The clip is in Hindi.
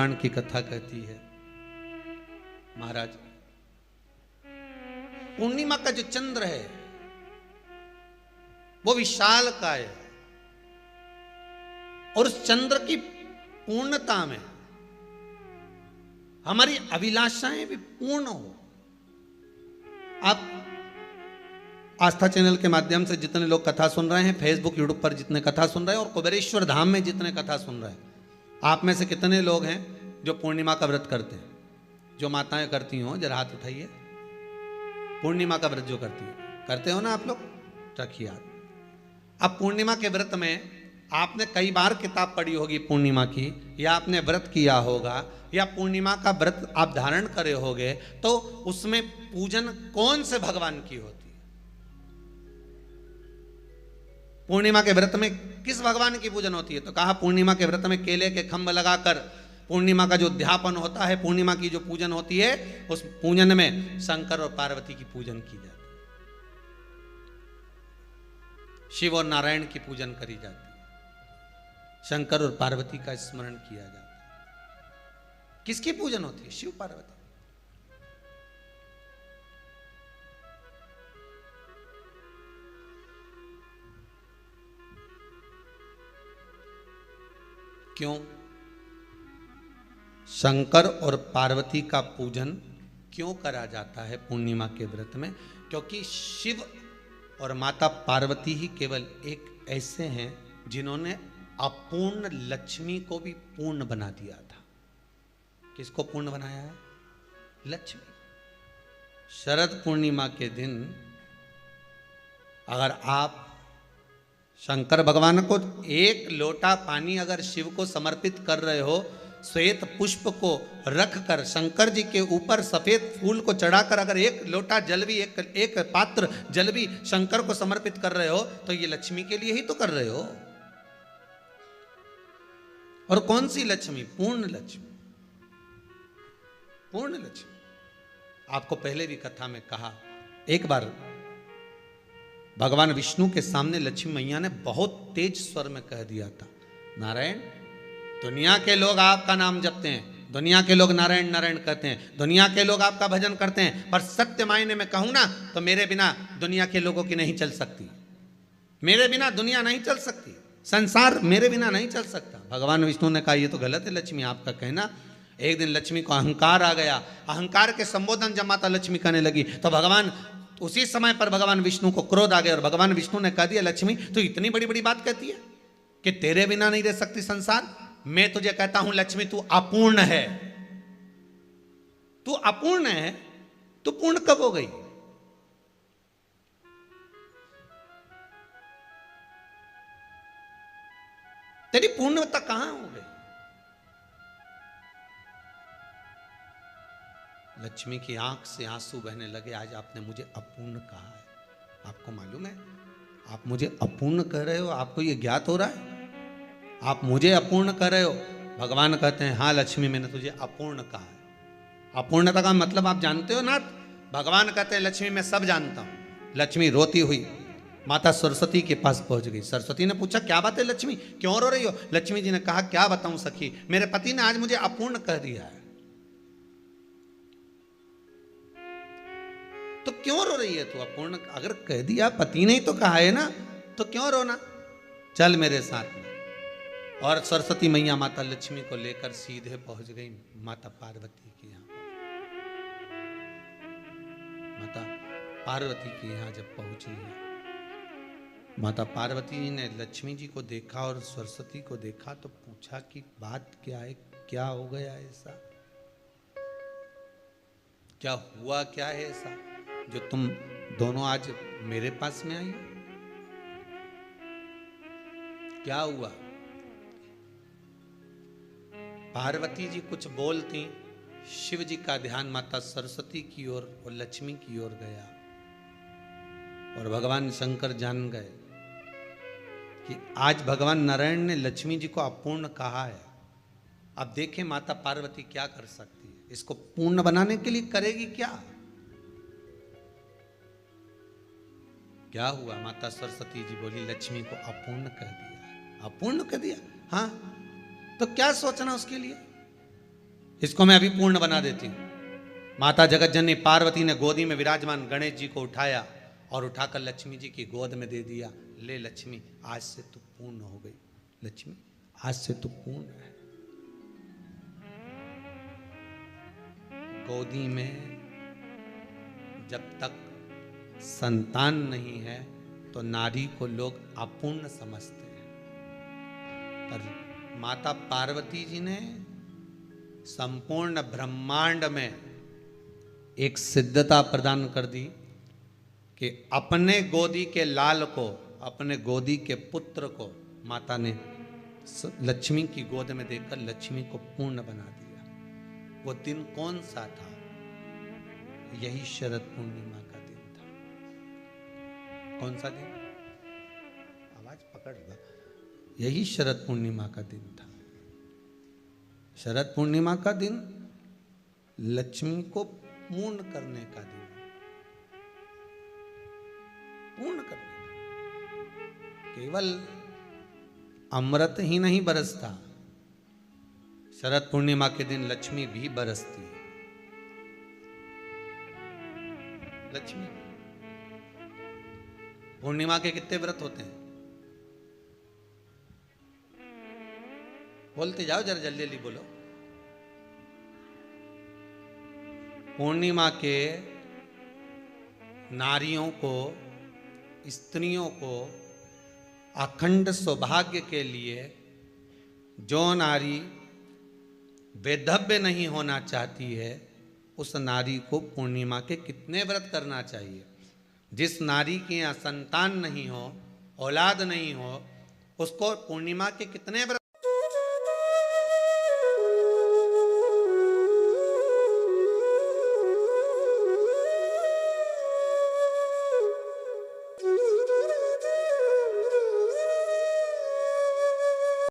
पुराण की कथा कहती है महाराज, पूर्णिमा का जो चंद्र है वो विशाल काय है और उस चंद्र की पूर्णता में हमारी अभिलाषाएं भी पूर्ण हो। आप आस्था चैनल के माध्यम से जितने लोग कथा सुन रहे हैं, फेसबुक यूट्यूब पर जितने कथा सुन रहे हैं और कुबेरेश्वर धाम में जितने कथा सुन रहे हैं, आप में से कितने लोग हैं जो पूर्णिमा का व्रत करते हैं? जो माताएं करती हो जरा हाथ उठाइए। पूर्णिमा का व्रत जो करती है, करते हो ना आप लोग? रखिए हाथ। अब पूर्णिमा के व्रत में आपने कई बार किताब पढ़ी होगी पूर्णिमा की, या आपने व्रत किया होगा, या पूर्णिमा का व्रत आप धारण करे होगे, तो उसमें पूजन कौन से भगवान की होती है? पूर्णिमा के व्रत में किस भगवान की पूजन होती है? तो कहा पूर्णिमा के व्रत में केले के खंभ लगाकर पूर्णिमा का जो अध्यापन होता है, पूर्णिमा की जो पूजन होती है, उस पूजन में शंकर और पार्वती की पूजन की जाती है, शिव और नारायण की पूजन करी जाती है, शंकर और पार्वती का स्मरण किया जाता है। किसकी पूजन होती है? शिव पार्वती। क्यों शंकर और पार्वती का पूजन क्यों करा जाता है पूर्णिमा के व्रत में? क्योंकि शिव और माता पार्वती ही केवल एक ऐसे हैं जिन्होंने अपूर्ण लक्ष्मी को भी पूर्ण बना दिया था। किसको पूर्ण बनाया है? लक्ष्मी। शरद पूर्णिमा के दिन अगर आप शंकर भगवान को एक लोटा पानी अगर शिव को समर्पित कर रहे हो, श्वेत पुष्प को रखकर शंकर जी के ऊपर सफेद फूल को चढ़ाकर अगर एक लोटा जल भी, एक पात्र जल भी शंकर को समर्पित कर रहे हो, तो ये लक्ष्मी के लिए ही तो कर रहे हो। और कौन सी लक्ष्मी? पूर्ण लक्ष्मी। पूर्ण लक्ष्मी। आपको पहले भी कथा में कहा, एक बार भगवान विष्णु के सामने लक्ष्मी मैया ने बहुत तेज स्वर में कह दिया था, नारायण, दुनिया के लोग आपका नाम जपते हैं, दुनिया के लोग नारायण नारायण कहते हैं, दुनिया के लोग आपका भजन करते हैं, पर सत्य मायने में कहूं ना तो मेरे बिना दुनिया के लोगों की नहीं चल सकती, मेरे बिना दुनिया नहीं चल सकती, संसार मेरे बिना नहीं चल सकता। भगवान विष्णु ने कहा ये तो गलत है लक्ष्मी आपका कहना। एक दिन लक्ष्मी को अहंकार आ गया, अहंकार के संबोधन जब माता लक्ष्मी करने लगी तो भगवान, उसी समय पर भगवान विष्णु को क्रोध आ गया और भगवान विष्णु ने कह दिया, लक्ष्मी तू इतनी बड़ी बड़ी बात कहती है कि तेरे बिना नहीं रह सकती संसार? मैं तुझे कहता हूं लक्ष्मी तू अपूर्ण है, तू अपूर्ण है, तू पूर्ण कब हो गई? तेरी पूर्णता कहां हो गई? लक्ष्मी की आंख से आंसू बहने लगे, आज आपने मुझे अपूर्ण कहा है। आपको मालूम है आप मुझे अपूर्ण कह रहे हो? आपको ये ज्ञात हो रहा है आप मुझे अपूर्ण कह रहे हो? भगवान कहते हैं हाँ लक्ष्मी मैंने तुझे अपूर्ण कहा है। अपूर्णता का मतलब आप जानते हो ना? भगवान कहते हैं लक्ष्मी मैं सब जानता हूं। लक्ष्मी रोती हुई माता सरस्वती के पास पहुंच गई। सरस्वती ने पूछा क्या बात है लक्ष्मी, क्यों रो रही हो? लक्ष्मी जी ने कहा क्या बताऊं सखी, मेरे पति ने आज मुझे अपूर्ण कह दिया है। तो क्यों रो रही है तू? अपूर्ण अगर कह दिया, पति ने ही तो कहा है ना, तो क्यों रोना? चल मेरे साथ में। और सरस्वती मैया माता लक्ष्मी को लेकर सीधे पहुंच गई माता पार्वती के यहां। माता पार्वती के यहां जब पहुंची है, माता पार्वती ने लक्ष्मी जी को देखा और सरस्वती को देखा तो पूछा कि बात क्या है, क्या हो गया ऐसा, क्या हुआ, क्या है ऐसा जो तुम दोनों आज मेरे पास में आई? क्या हुआ? पार्वती जी कुछ बोलती, शिव जी का ध्यान माता सरस्वती की ओर और लक्ष्मी की ओर गया और भगवान शंकर जान गए कि आज भगवान नारायण ने लक्ष्मी जी को अपूर्ण कहा है। अब देखें माता पार्वती क्या कर सकती है, इसको पूर्ण बनाने के लिए करेगी क्या? क्या हुआ? माता सरस्वती जी बोली लक्ष्मी को अपूर्ण कह दिया। अपूर्ण कह दिया? हाँ, तो क्या सोचना उसके लिए? इसको मैं अभी पूर्ण बना देती हूं। माता जगत जननी पार्वती ने गोदी में विराजमान गणेश जी को उठाया और उठाकर लक्ष्मी जी की गोद में दे दिया। ले लक्ष्मी, आज से तू पूर्ण हो गई। लक्ष्मी, आज से तू पूर्ण है। गोदी में जब तक संतान नहीं है तो नारी को लोग अपूर्ण समझते हैं, पर माता पार्वती जी ने संपूर्ण ब्रह्मांड में एक सिद्धता प्रदान कर दी कि अपने गोदी के लाल को, अपने गोदी के पुत्र को माता ने लक्ष्मी की गोद में देकर लक्ष्मी को पूर्ण बना दिया। वो दिन कौन सा था? यही शरद पूर्णिमा का दिन था। कौन सा दिन? आवाज पकड़ लो। यही शरद पूर्णिमा का दिन था। शरद पूर्णिमा का दिन लक्ष्मी को पूर्ण करने का दिन, पूर्ण करने का। केवल अमृत ही नहीं बरसता, शरद पूर्णिमा के दिन लक्ष्मी भी बरसती है। लक्ष्मी, पूर्णिमा के कितने व्रत होते हैं? बोलते जाओ, जरा जल्दी जल्दी बोलो। पूर्णिमा के नारियों को, स्त्रियों को अखंड सौभाग्य के लिए, जो नारी वैधव्य नहीं होना चाहती है, उस नारी को पूर्णिमा के कितने व्रत करना चाहिए? जिस नारी के यहाँ संतान नहीं हो, औलाद नहीं हो, उसको पूर्णिमा के कितने व्रत